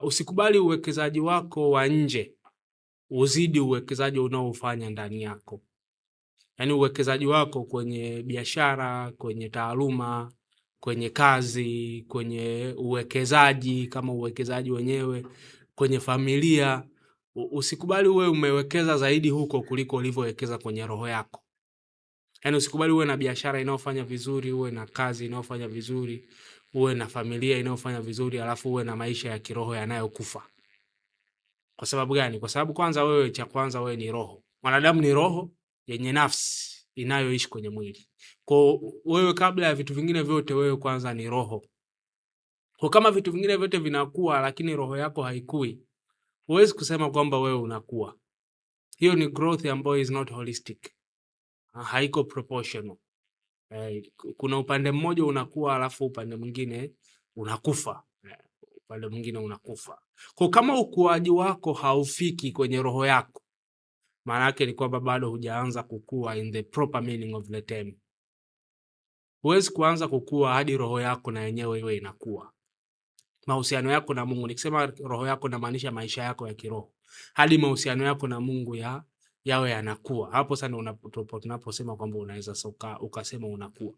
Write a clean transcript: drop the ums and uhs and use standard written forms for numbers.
Usikubali uwekezaji wako wa nje uzidi uwekezaji unaofanya ndani yako. Yaani uwekezaji wako kwenye biashara, kwenye taaluma, kwenye kazi, kwenye uwekezaji kama uwekezaji wenyewe, kwenye familia, usikubali uwe umewekeza zaidi huko kuliko ulivyowekeza kwenye roho yako. Yaani usikubali uwe na biashara inayofanya vizuri, uwe na kazi inayofanya vizuri, uwe na familia inayofanya vizuri, alafu uwe na maisha ya kiroho yanayokufa. Kwa sababu gani? Kwa sababu kwanza wewe, cha kwanza wewe ni roho. Mwanadamu ni roho yenye nafsi inayoishi kwenye mwili. Kwa wewe kabla ya vitu vingine vyote, wewe kwanza ni roho. Kwa kama vitu vingine vyote vinakuwa lakini roho yako haikui, huwezi kusema kwamba wewe unakuwa. Hiyo ni growth ambayo is not holistic. Haiko proportional. Kuna upande mmoja unakuwa alafu upande mwingine unakufa. Upande mwingine unakufa. Kwa kama ukuaji wako haufiki kwenye roho yako, maana yake ni kwamba bado hujaanza kukua in the proper meaning of the term. Huwezi kuanza kukua hadi roho yako na yenyewe iwe inakuwa. Mahusiano yako na Mungu, nikisema roho yako namaanisha maisha yako ya kiroho. Hadi mahusiano yako na Mungu yawe yanakuwa. Hapo sana tunaposema kwamba unaweza ukasema unakuwa.